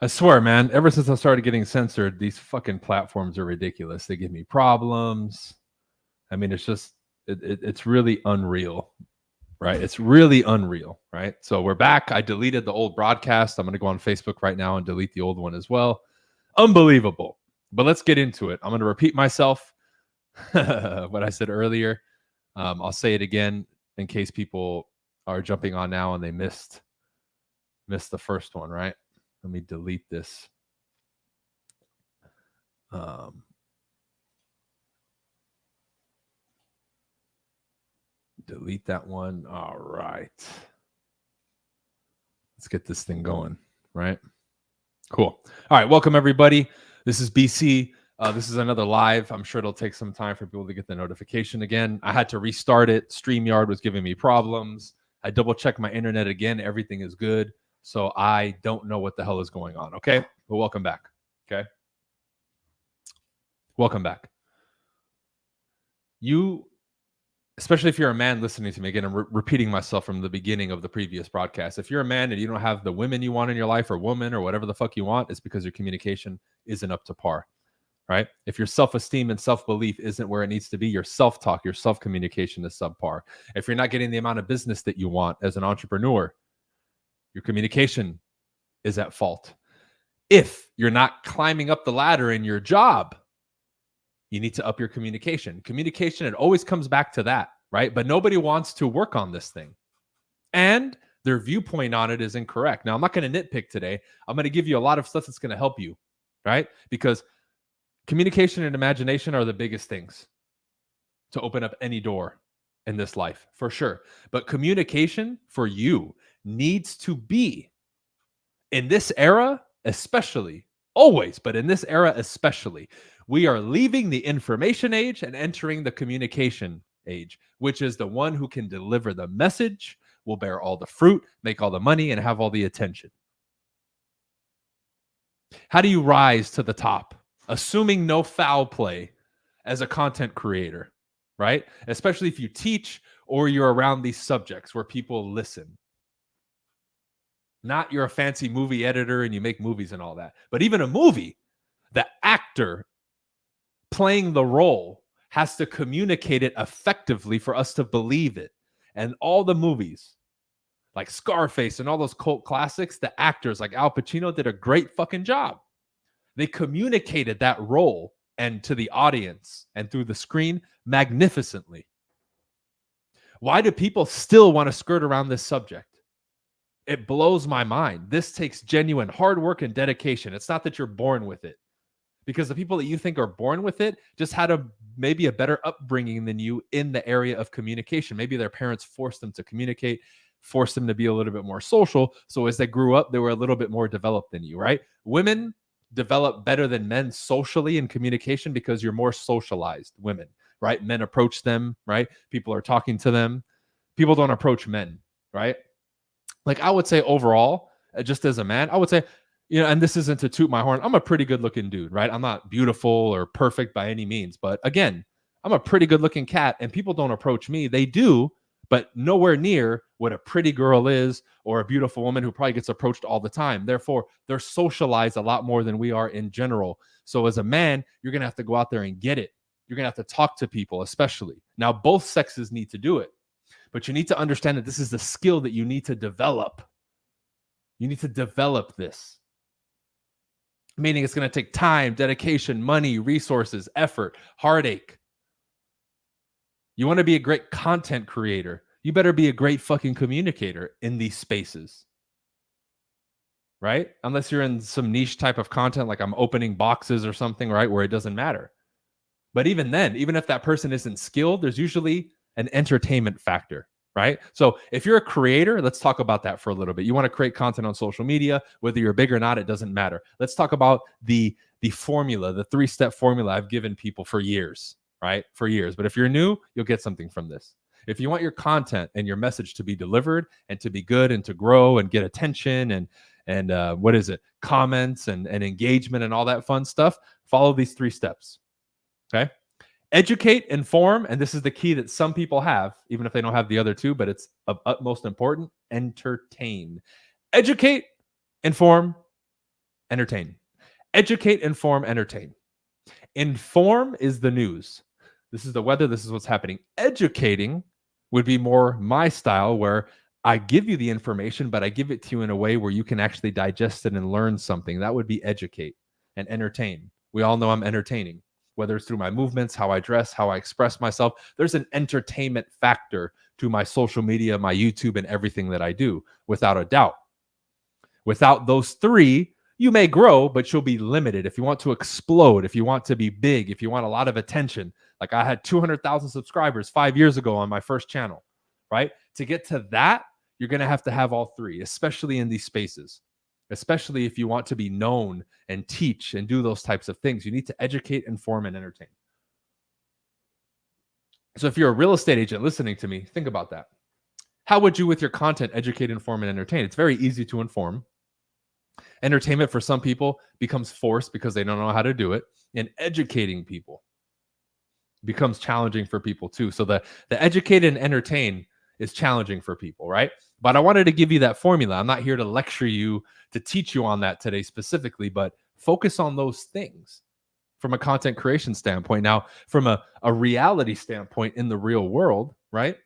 I swear, man, ever since I started getting censored, these fucking platforms are ridiculous. They give me problems. I mean, it's really unreal, right? It's really unreal, right? So we're back. I deleted the old broadcast. I'm going to go on Facebook right now and delete the old one as well. Unbelievable. But let's get into it. I'm going to repeat myself, what I said earlier. I'll say it again in case people are jumping on now and they missed the first one, right? Let me delete this. Delete that one. All right. Let's get this thing going, right? Cool. All right. Welcome, everybody. This is BC. This is another live. I'm sure it'll take some time for people to get the notification again. I had to restart it. StreamYard was giving me problems. I double-checked my internet again. Everything is good. So I don't know what the hell is going on, okay? But welcome back, okay? Welcome back. You, especially if you're a man listening to me, again, I'm repeating myself from the beginning of the previous broadcast. If you're a man and you don't have the women you want in your life or woman or whatever the fuck you want, it's because your communication isn't up to par, right? If your self-esteem and self-belief isn't where it needs to be, your self-talk, your self-communication is subpar. If you're not getting the amount of business that you want as an entrepreneur, your communication is at fault. If you're not climbing up the ladder in your job, you need to up your communication. Communication, it always comes back to that, right? But nobody wants to work on this thing. And their viewpoint on it is incorrect. Now, I'm not going to nitpick today. I'm going to give you a lot of stuff that's going to help you, right? Because communication and imagination are the biggest things to open up any door in this life, for sure. But communication for you needs to be, in this era especially, always, but in this era especially, we are leaving the information age and entering the communication age, which is the one who can deliver the message, will bear all the fruit, make all the money, and have all the attention. How do you rise to the top, assuming no foul play as a content creator, right? Especially if you teach or you're around these subjects where people listen. Not you're a fancy movie editor and you make movies and all that. But even a movie, the actor playing the role has to communicate it effectively for us to believe it. And all the movies, like Scarface and all those cult classics, the actors like Al Pacino did a great fucking job. They communicated that role and to the audience and through the screen magnificently. Why do people still want to skirt around this subject? It blows my mind. This takes genuine hard work and dedication. It's not that you're born with it, because the people that you think are born with it just had maybe a better upbringing than you in the area of communication. Maybe their parents forced them to communicate, forced them to be a little bit more social. So as they grew up, they were a little bit more developed than you, right? Women develop better than men socially in communication because you're more socialized women, right? Men approach them, right? People are talking to them. People don't approach men, right? Like I would say overall, just as a man, I would say, and this isn't to toot my horn, I'm a pretty good looking dude, right? I'm not beautiful or perfect by any means, but again, I'm a pretty good looking cat and people don't approach me. They do, but nowhere near what a pretty girl is or a beautiful woman who probably gets approached all the time. Therefore, they're socialized a lot more than we are in general. So as a man, you're going to have to go out there and get it. You're going to have to talk to people, especially. Now, both sexes need to do it, but you need to understand that this is the skill that you need to develop. You need to develop this. Meaning it's going to take time, dedication, money, resources, effort, heartache. You want to be a great content creator, you better be a great fucking communicator in these spaces. Right? Unless you're in some niche type of content, like I'm opening boxes or something, right? Where it doesn't matter. But even then, even if that person isn't skilled, there's usually an entertainment factor, right? So if you're a creator, let's talk about that for a little bit. You want to create content on social media, whether you're big or not, it doesn't matter. Let's talk about the formula, the 3-step formula I've given people for years, right? For years. But if you're new, you'll get something from this. If you want your content and your message to be delivered and to be good and to grow and get attention and comments and engagement and all that fun stuff, follow these 3 steps. Okay? Educate, inform, and this is the key that some people have, even if they don't have the other 2, but it's of utmost importance, entertain. Educate, inform, Entertain. Educate, inform, entertain. Inform is the news. This is the weather. This is what's happening. Educating would be more my style, where I give you the information, but I give it to you in a way where you can actually digest it and learn something. That would be educate. And entertain. We all know I'm entertaining, whether it's through my movements, how I dress, how I express myself. There's an entertainment factor to my social media, my YouTube, and everything that I do, without a doubt. Without those three, you may grow, but you'll be limited. If you want to explode, if you want to be big, if you want a lot of attention, like I had 200,000 subscribers 5 years ago on my first channel, right? To get to that, you're going to have all three, especially in these spaces, especially if you want to be known and teach and do those types of things. You need to educate, inform, and entertain. So if you're a real estate agent listening to me, think about that. How would you, with your content, educate, inform, and entertain? It's very easy to inform. Entertainment for some people becomes forced because they don't know how to do it. And educating people becomes challenging for people too. So the educate and entertain is challenging for people, right? But I wanted to give you that formula. I'm not here to lecture you, to teach you on that today specifically, but focus on those things from a content creation standpoint. Now, from a reality standpoint in the real world, right?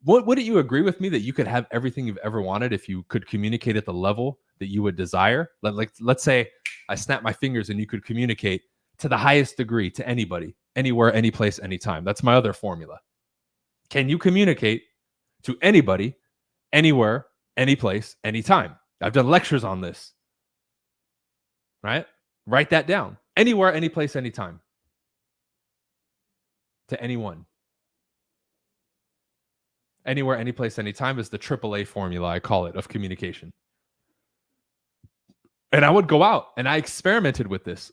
Wouldn't you agree with me that you could have everything you've ever wanted if you could communicate at the level that you would desire? Let's say I snap my fingers and you could communicate to the highest degree to anybody, anywhere, any place, anytime. That's my other formula. Can you communicate to anybody, anywhere, any place, anytime? I've done lectures on this, right? Write that down. Anywhere, any place, anytime. To anyone. Anywhere, any place, anytime is the AAA formula, I call it, of communication. And I would go out and I experimented with this.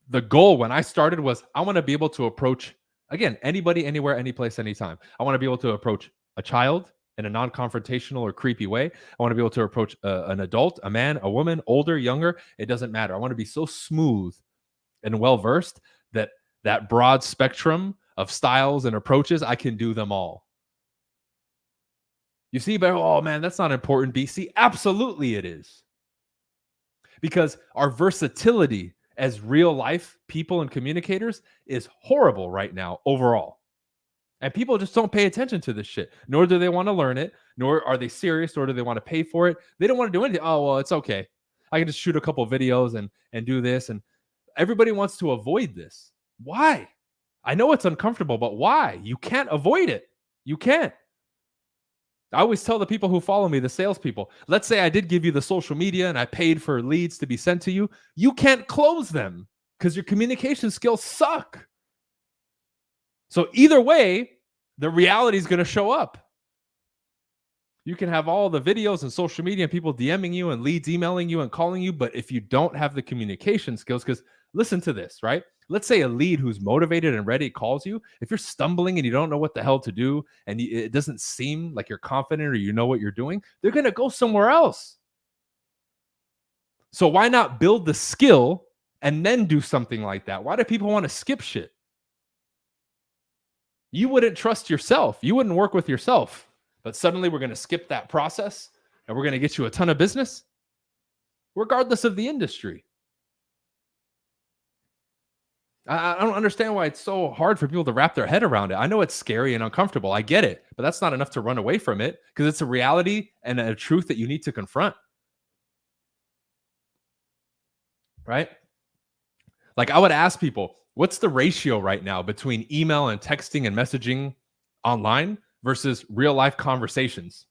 The goal when I started was I want to be able to approach, again, anybody, anywhere, any place, anytime. I want to be able to approach a child in a non-confrontational or creepy way. I want to be able to approach an adult, a man, a woman, older, younger. It doesn't matter. I want to be so smooth and well-versed that that broad spectrum of styles and approaches, I can do them all. You see, but oh man, that's not important, BC. Absolutely it is. Because our versatility as real life people and communicators is horrible right now overall. And people just don't pay attention to this shit, nor do they want to learn it, nor are they serious, nor do they want to pay for it. They don't want to do anything. Oh, well, it's okay. I can just shoot a couple videos and do this. And everybody wants to avoid this. Why? I know it's uncomfortable, but why? You can't avoid it. You can't. I always tell the people who follow me, the salespeople, let's say I did give you the social media and I paid for leads to be sent to you. You can't close them because your communication skills suck. So either way, the reality is going to show up. You can have all the videos and social media and people DMing you and leads emailing you and calling you. But if you don't have the communication skills, because listen to this, right? Let's say a lead who's motivated and ready calls you. If you're stumbling and you don't know what the hell to do and it doesn't seem like you're confident or you know what you're doing, they're going to go somewhere else. So why not build the skill and then do something like that? Why do people want to skip shit? You wouldn't trust yourself. You wouldn't work with yourself. But suddenly we're going to skip that process and we're going to get you a ton of business, regardless of the industry. I don't understand why it's so hard for people to wrap their head around it. I know it's scary and uncomfortable. I get it, but that's not enough to run away from it because it's a reality and a truth that you need to confront. Right? Like I would ask people, what's the ratio right now between email and texting and messaging online versus real life conversations?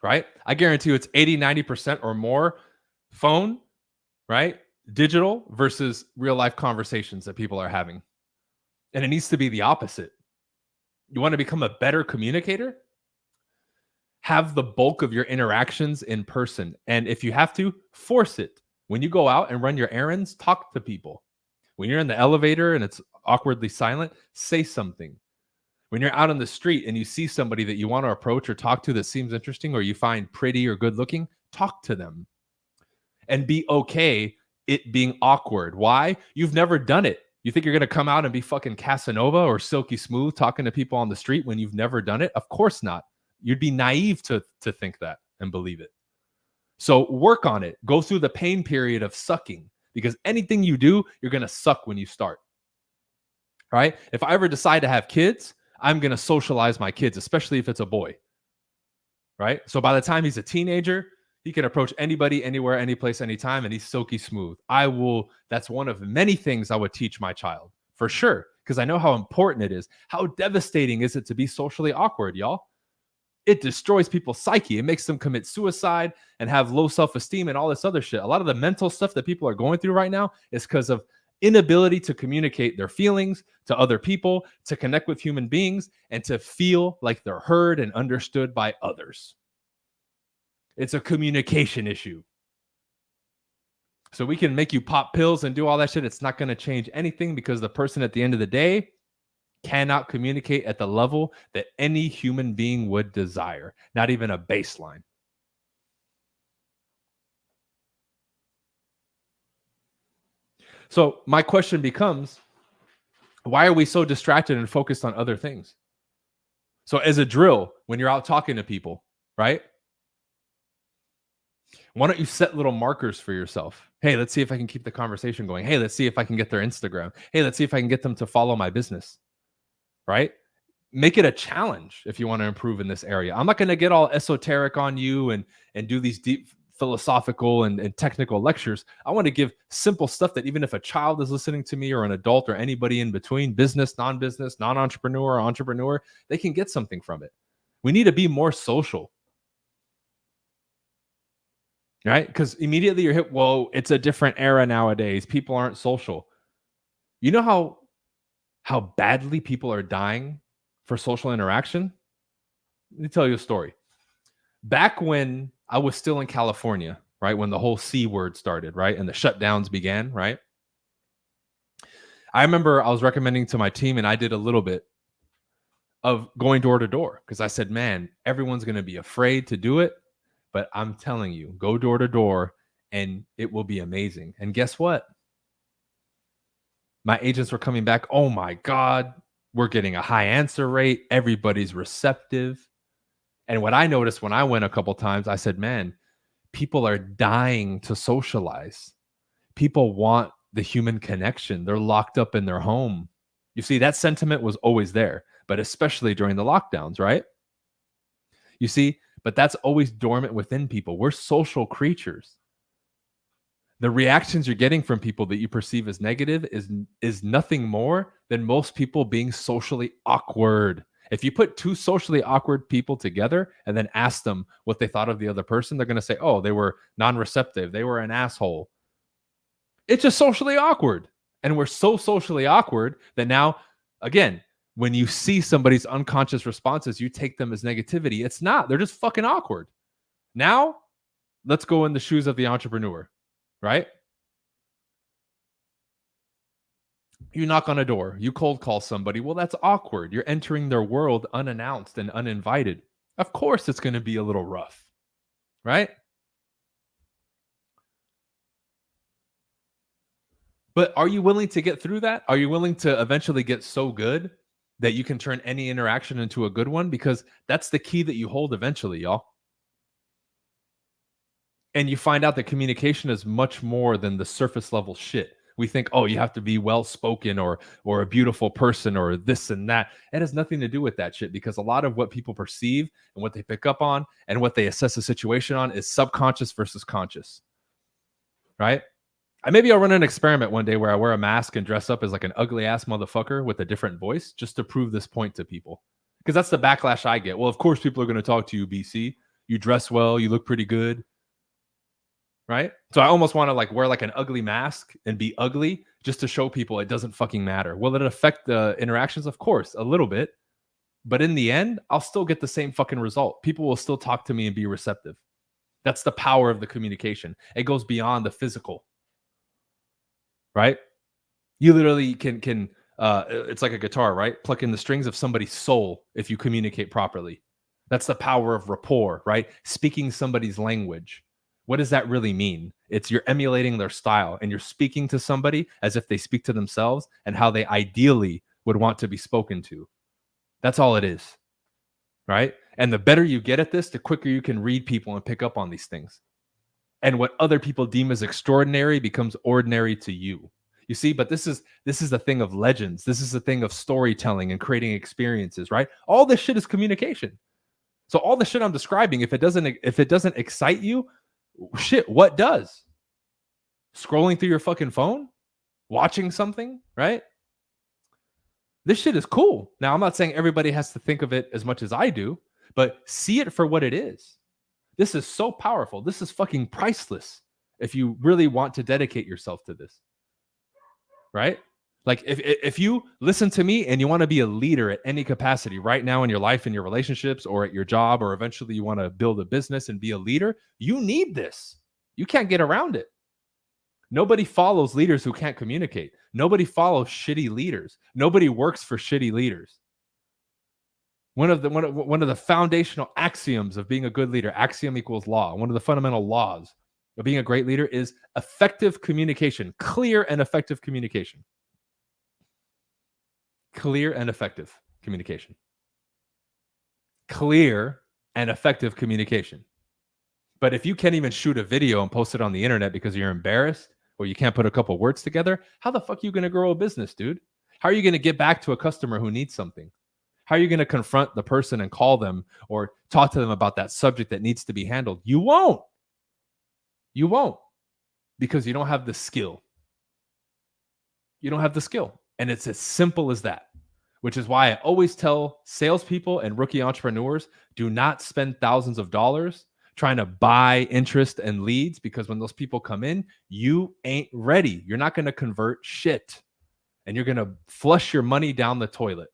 Right? I guarantee you it's 80, 90% or more phone, right? Digital versus real life conversations that people are having. And it needs to be the opposite. You want to become a better communicator? Have the bulk of your interactions in person. And if you have to, force it. When you go out and run your errands, talk to people. When you're in the elevator and it's awkwardly silent, say something. When you're out on the street and you see somebody that you want to approach or talk to that seems interesting or you find pretty or good looking, talk to them. And be okay it being awkward. Why? You've never done it. You think you're going to come out and be fucking Casanova or Silky Smooth talking to people on the street when you've never done it? Of course not. You'd be naive to think that. and believe it. So work on it. Go through the pain period of sucking, because anything you do, you're going to suck when you start. Right? If I ever decide to have kids, I'm going to socialize my kids, especially if it's a boy. Right? So by the time he's a teenager, he can approach anybody, anywhere, any place, anytime, and he's silky smooth. That's one of many things I would teach my child, for sure, because I know how important it is. How devastating is it to be socially awkward, y'all? It destroys people's psyche. It makes them commit suicide and have low self-esteem and all this other shit. A lot of the mental stuff that people are going through right now is because of inability to communicate their feelings to other people, to connect with human beings, and to feel like they're heard and understood by others. It's a communication issue. So we can make you pop pills and do all that shit. It's not going to change anything, because the person at the end of the day cannot communicate at the level that any human being would desire, not even a baseline. So my question becomes, why are we so distracted and focused on other things? So as a drill, when you're out talking to people, right? Why don't you set little markers for yourself? Hey, let's see if I can keep the conversation going. Hey, let's see if I can get their Instagram. Hey, let's see if I can get them to follow my business. Right? Make it a challenge if you want to improve in this area. I'm not going to get all esoteric on you and do these deep philosophical and technical lectures. I want to give simple stuff that even if a child is listening to me, or an adult, or anybody in between, business, non-entrepreneur, entrepreneur, they can get something from it. We need to be more social. Right? Because immediately you're hit, whoa, it's a different era nowadays. People aren't social. You know how badly people are dying for social interaction? Let me tell you a story. Back when I was still in California, right, when the whole C word started, right, and the shutdowns began, right, I remember I was recommending to my team, and I did a little bit of going door to door, because I said, man, everyone's going to be afraid to do it, but I'm telling you, go door to door and it will be amazing. And guess what? My agents were coming back. Oh my God, we're getting a high answer rate. Everybody's receptive. And what I noticed when I went a couple times, I said, man, people are dying to socialize. People want the human connection. They're locked up in their home. You see, that sentiment was always there, but especially during the lockdowns, right? You see, but that's always dormant within people. We're social creatures. The reactions you're getting from people that you perceive as negative is nothing more than most people being socially awkward. If you put two socially awkward people together and then ask them what they thought of the other person, they're going to say, oh, they were non-receptive. They were an asshole. It's just socially awkward. And we're so socially awkward that now, again, when you see somebody's unconscious responses, you take them as negativity. It's not. They're just fucking awkward. Now, let's go in the shoes of the entrepreneur, right? You knock on a door. You cold call somebody. Well, that's awkward. You're entering their world unannounced and uninvited. Of course, it's going to be a little rough, right? But are you willing to get through that? Are you willing to eventually get so good that you can turn any interaction into a good one? Because that's the key that you hold eventually, y'all. And you find out that communication is much more than the surface level shit. We think, oh, you have to be well-spoken or a beautiful person or this and that. It has nothing to do with that shit, because a lot of what people perceive and what they pick up on and what they assess a situation on is subconscious versus conscious, right? Maybe I'll run an experiment one day where I wear a mask and dress up as like an ugly ass motherfucker with a different voice, just to prove this point to people. Because that's the backlash I get. Well, of course people are going to talk to you, BC. You dress well, you look pretty good. Right? So I almost want to like wear like an ugly mask and be ugly just to show people it doesn't fucking matter. Will it affect the interactions? Of course, a little bit. But in the end, I'll still get the same fucking result. People will still talk to me and be receptive. That's the power of the communication. It goes beyond the physical. Right? You literally can it's like a guitar, right? Pluck in the strings of somebody's soul if you communicate properly. That's the power of rapport, right? Speaking somebody's language. What does that really mean? It's you're emulating their style and you're speaking to somebody as if they speak to themselves and how they ideally would want to be spoken to. That's all it is, right? And the better you get at this, the quicker you can read people and pick up on these things. And what other people deem as extraordinary becomes ordinary to you. You see, but this is the thing of legends. This is the thing of storytelling and creating experiences, right? All this shit is communication. So all the shit I'm describing, if it doesn't excite you, shit, what does? Scrolling through your fucking phone, watching something, right? This shit is cool. Now, I'm not saying everybody has to think of it as much as I do, but see it for what it is. This is so powerful. This is fucking priceless if you really want to dedicate yourself to this, right? Like if you listen to me and you want to be a leader at any capacity right now in your life, in your relationships, or at your job, or eventually you want to build a business and be a leader, you need this. You can't get around it. Nobody follows leaders who can't communicate. Nobody follows shitty leaders. Nobody works for shitty leaders. One of the foundational axioms of being a good leader, axiom equals law. One of the fundamental laws of being a great leader is effective communication, clear and effective communication. Clear and effective communication. Clear and effective communication. But if you can't even shoot a video and post it on the internet because you're embarrassed or you can't put a couple words together, how the fuck are you going to grow a business, dude? How are you going to get back to a customer who needs something? How are you going to confront the person and call them or talk to them about that subject that needs to be handled? You won't. You won't, because you don't have the skill. You don't have the skill. And it's as simple as that, which is why I always tell salespeople and rookie entrepreneurs, do not spend thousands of dollars trying to buy interest and leads, because when those people come in, you ain't ready. You're not going to convert shit, and you're going to flush your money down the toilet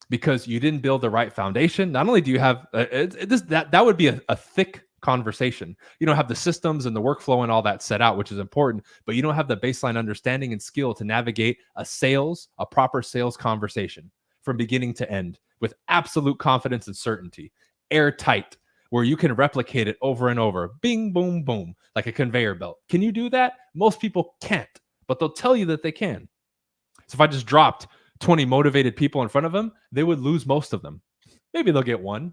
because you didn't build the right foundation. Not only do you have that would be a thick conversation. You don't have the systems and the workflow and all that set out, which is important, but you don't have the baseline understanding and skill to navigate a proper sales conversation from beginning to end with absolute confidence and certainty, airtight, where you can replicate it over and over. Bing, boom, boom, like a conveyor belt. Can you do that? Most people can't, but they'll tell you that they can. So if I just dropped 20 motivated people in front of them, they would lose most of them. Maybe they'll get one.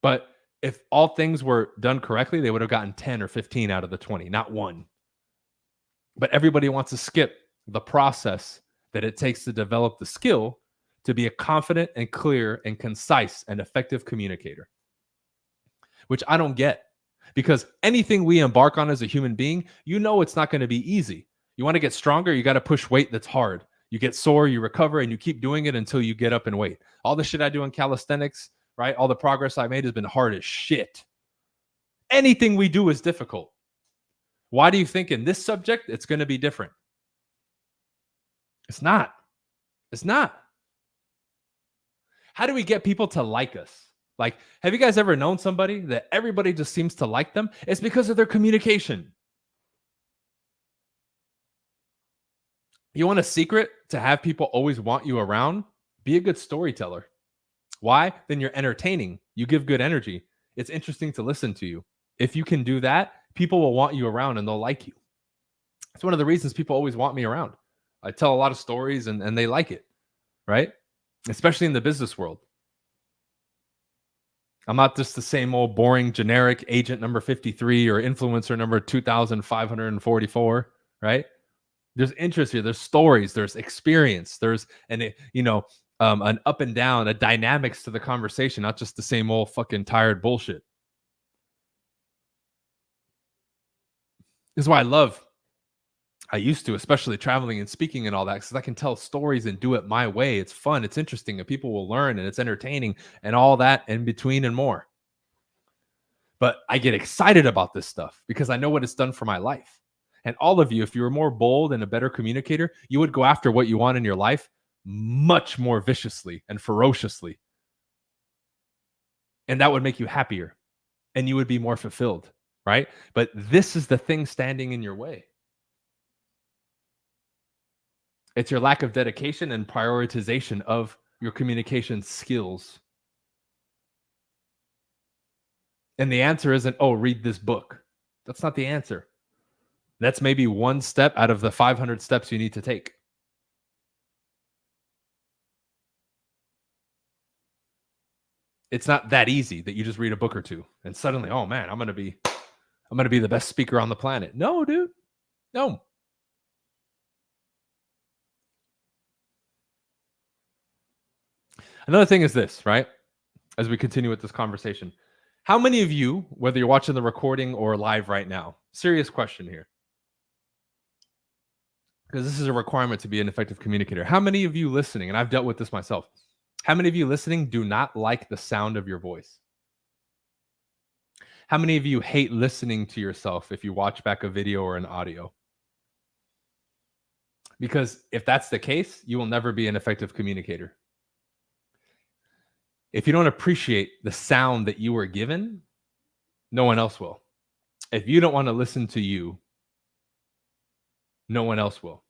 But if all things were done correctly, they would have gotten 10 or 15 out of the 20, not one. But everybody wants to skip the process that it takes to develop the skill to be a confident and clear and concise and effective communicator, which I don't get, because anything we embark on as a human being, you know it's not going to be easy. You want to get stronger, you got to push weight that's hard. You get sore, you recover, and you keep doing it until you get up in weight. All the shit I do in calisthenics, right? All the progress I made has been hard as shit. Anything we do is difficult. Why do you think in this subject it's going to be different? It's not. It's not. How do we get people to like us? Like, have you guys ever known somebody that everybody just seems to like them? It's because of their communication. You want a secret to have people always want you around? Be a good storyteller. Why? Then you're entertaining. You give good energy. It's interesting to listen to you. If you can do that, people will want you around and they'll like you. It's one of the reasons people always want me around. I tell a lot of stories and they like it, right? Especially in the business world. I'm not just the same old boring generic agent number 53 or influencer number 2,544, right? There's interest here. There's stories. There's experience. There's an up and down, a dynamics to the conversation, not just the same old fucking tired bullshit. This is why I used to, especially traveling and speaking and all that, because I can tell stories and do it my way. It's fun. It's interesting, and people will learn, and it's entertaining, and all that in between and more. But I get excited about this stuff because I know what it's done for my life. And all of you, if you were more bold and a better communicator, you would go after what you want in your life much more viciously and ferociously. And that would make you happier and you would be more fulfilled, right? But this is the thing standing in your way. It's your lack of dedication and prioritization of your communication skills. And the answer isn't, oh, read this book. That's not the answer. That's maybe one step out of the 500 steps you need to take. It's not that easy that you just read a book or two and suddenly, oh man, I'm going to be the best speaker on the planet. No, dude. No. Another thing is this, right? As we continue with this conversation, how many of you, whether you're watching the recording or live right now, serious question here, because this is a requirement to be an effective communicator. How many of you listening, and I've dealt with this myself, how many of you listening do not like the sound of your voice? How many of you hate listening to yourself if you watch back a video or an audio? Because if that's the case, you will never be an effective communicator. If you don't appreciate the sound that you were given, no one else will. If you don't want to listen to you, no one else will.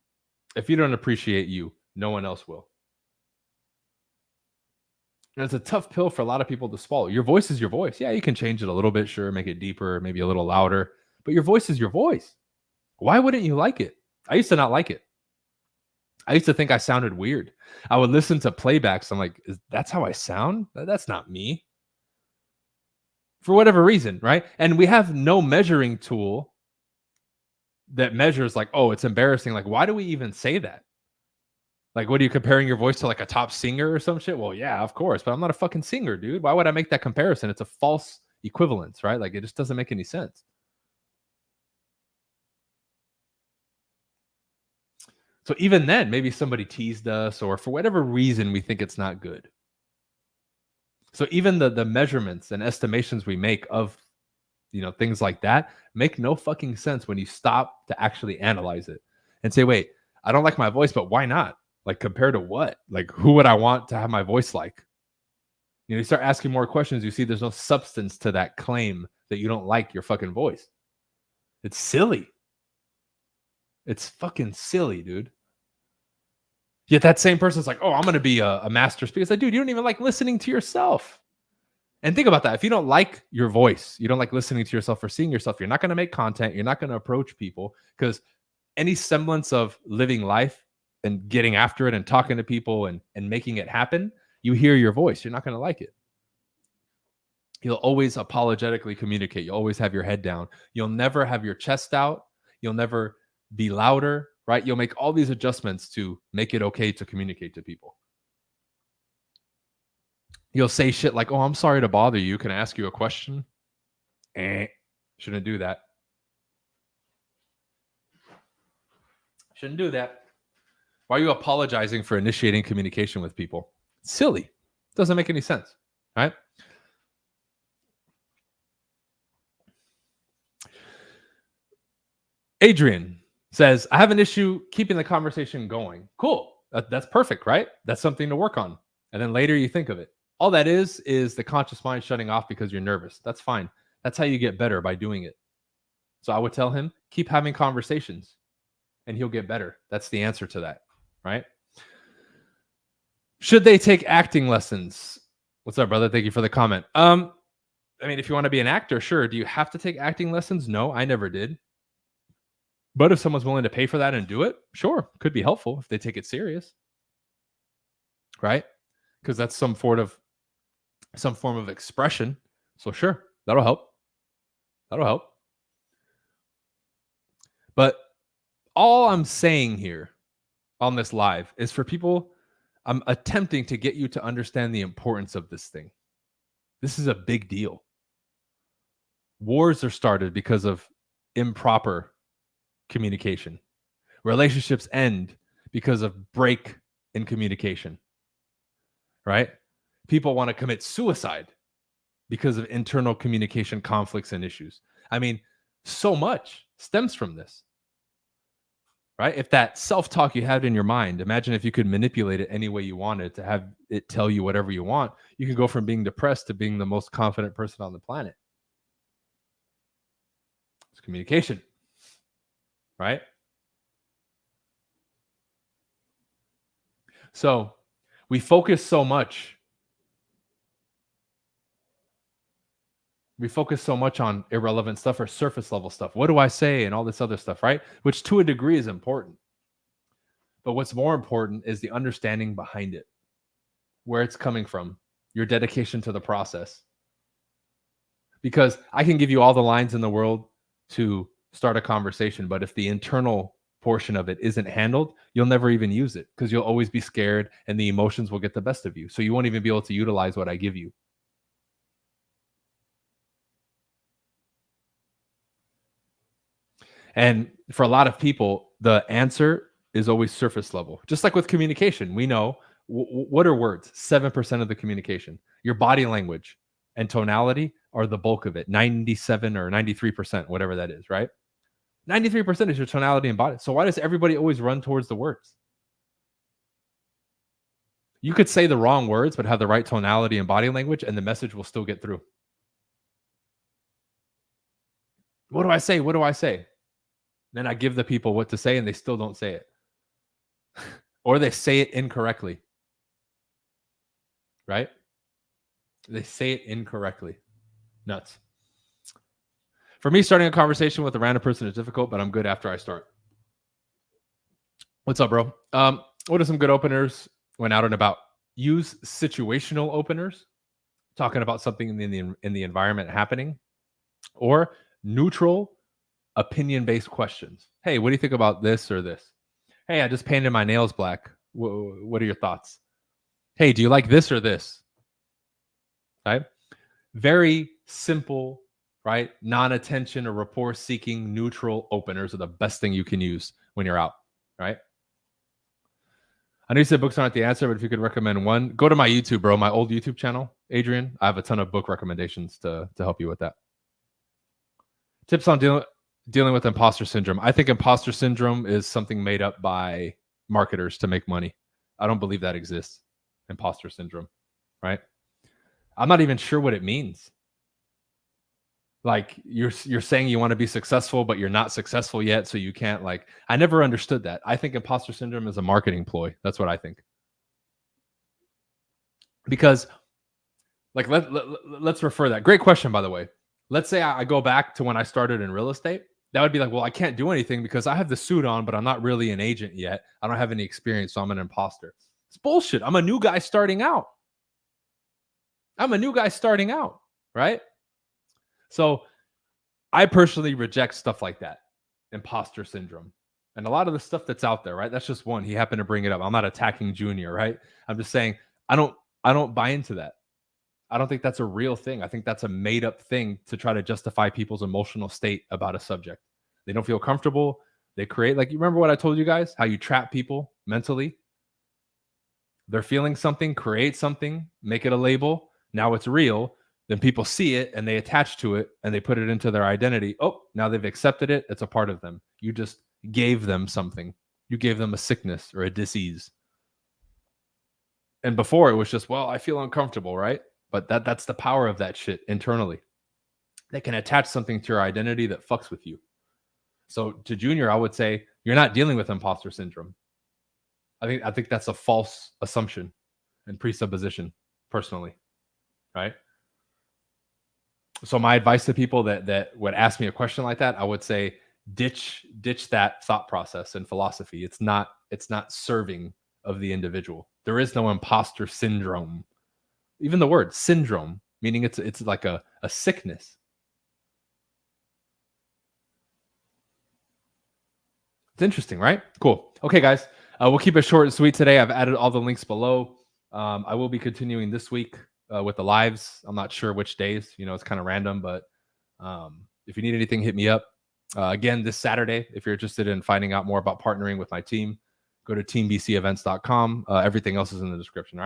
If you don't appreciate you, no one else will. And it's a tough pill for a lot of people to swallow. Your voice is your voice. Yeah, you can change it a little bit, sure, make it deeper, maybe a little louder, but your voice is your voice. Why wouldn't you like it? I used to not like it. I used to think I sounded weird. I would listen to playbacks. I'm like, that's how I sound? That's not me. For whatever reason, right? And we have no measuring tool that measures like, oh, it's embarrassing. Like, why do we even say that? Like, what are you comparing your voice to, like a top singer or some shit? Well, yeah, of course, but I'm not a fucking singer, dude. Why would I make that comparison? It's a false equivalence, right? Like, it just doesn't make any sense. So even then, maybe somebody teased us, or for whatever reason, we think it's not good. So even the measurements and estimations we make of, things like that make no fucking sense when you stop to actually analyze it and say, wait, I don't like my voice, but why not? Like, compared to what? Like, who would I want to have my voice like? You start asking more questions. You see there's no substance to that claim that you don't like your fucking voice. It's silly. It's fucking silly, dude. Yet that same person's like, oh, I'm going to be a master speaker. It's like, dude, you don't even like listening to yourself. And think about that. If you don't like your voice, you don't like listening to yourself or seeing yourself, you're not going to make content. You're not going to approach people, because any semblance of living life and getting after it and talking to people and making it happen, you hear your voice. You're not going to like it. You'll always apologetically communicate. You'll always have your head down. You'll never have your chest out. You'll never be louder, right? You'll make all these adjustments to make it okay to communicate to people. You'll say shit like, oh, I'm sorry to bother you. Can I ask you a question? Shouldn't do that. Shouldn't do that. Why are you apologizing for initiating communication with people? It's silly. Doesn't make any sense, right? Adrian says, I have an issue keeping the conversation going. Cool. That's perfect, right? That's something to work on. And then later you think of it. All that is the conscious mind shutting off because you're nervous. That's fine. That's how you get better, by doing it. So I would tell him, keep having conversations and he'll get better. That's the answer to that, right? Should they take acting lessons? What's up, brother? Thank you for the comment. If you want to be an actor, sure. Do you have to take acting lessons? No, I never did. But if someone's willing to pay for that and do it, sure, could be helpful if they take it serious, right? Because that's some form of expression. So sure, that'll help. That'll help. But all I'm saying here on this live is for people, I'm attempting to get you to understand the importance of this thing. This is a big deal. Wars are started because of improper communication. Relationships end because of break in communication, right? People want to commit suicide because of internal communication conflicts and issues. So much stems from this, right? If that self-talk you had in your mind, imagine if you could manipulate it any way you wanted to have it tell you whatever you want. You could go from being depressed to being the most confident person on the planet. It's communication. Right? So we focus so much. We focus so much on irrelevant stuff or surface level stuff. What do I say? And all this other stuff, right? Which to a degree is important. But what's more important is the understanding behind it, where it's coming from, your dedication to the process. Because I can give you all the lines in the world to start a conversation, but if the internal portion of it isn't handled, you'll never even use it because you'll always be scared and the emotions will get the best of you. So you won't even be able to utilize what I give you. And for a lot of people, the answer is always surface level. Just like with communication, we know what are words? 7% of the communication. Your body language and tonality are the bulk of it. 97 or 93%, whatever that is, right? 93% is your tonality and body. So why does everybody always run towards the words? You could say the wrong words, but have the right tonality and body language, and the message will still get through. What do I say? What do I say? Then I give the people what to say, and they still don't say it. Or they say it incorrectly. Right? They say it incorrectly. Nuts. For me, starting a conversation with a random person is difficult, but I'm good after I start. What's up, bro? What are some good openers when out and about? Use situational openers, talking about something in the environment happening, or neutral opinion-based questions. Hey, what do you think about this or this? Hey, I just painted my nails black. What are your thoughts? Hey, do you like this or this? Right? Very simple, right? Non-attention or rapport-seeking neutral openers are the best thing you can use when you're out, right? I know you said books aren't the answer, but if you could recommend one, go to my YouTube, bro, my old YouTube channel, Adrian. I have a ton of book recommendations to help you with that. Tips on dealing with imposter syndrome. I think imposter syndrome is something made up by marketers to make money. I don't believe that exists. Imposter syndrome, right? I'm not even sure what it means. Like you're saying you want to be successful, but you're not successful yet, so you can't. Like, I never understood that. I think imposter syndrome is a marketing ploy. That's what I think. Because, like, let's refer that. Great question, by the way. Let's say I go back to when I started in real estate. That would be like, well, I can't do anything because I have the suit on, but I'm not really an agent yet. I don't have any experience, so I'm an imposter. It's bullshit. I'm a new guy starting out. Right? So I personally reject stuff like that, imposter syndrome. And a lot of the stuff that's out there, right? That's just one. He happened to bring it up. I'm not attacking Junior, right? I'm just saying I don't buy into that. I don't think that's a real thing. I think that's a made up thing to try to justify people's emotional state about a subject. They don't feel comfortable. They create, like, you remember what I told you guys, how you trap people mentally? They're feeling something, create something, make it a label. Now it's real. Then people see it and they attach to it and they put it into their identity. Oh, now they've accepted it. It's a part of them. You just gave them something. You gave them a sickness or a disease. And before it was just, well, I feel uncomfortable, right? But that's the power of that shit internally. They can attach something to your identity that fucks with you. So to Junior, I would say you're not dealing with imposter syndrome. I think that's a false assumption and presupposition, personally, right? So my advice to people that would ask me a question like that, I would say ditch that thought process and philosophy. It's not serving of the individual. There is no imposter syndrome. Even the word syndrome, meaning it's like a sickness. It's interesting, right? Cool. Okay, guys, we'll keep it short and sweet today. I've added all the links below. I will be continuing this week with the lives. I'm not sure which days. It's kind of random, but if you need anything, hit me up. Again, this Saturday, if you're interested in finding out more about partnering with my team, go to teambcevents.com. Everything else is in the description. All right.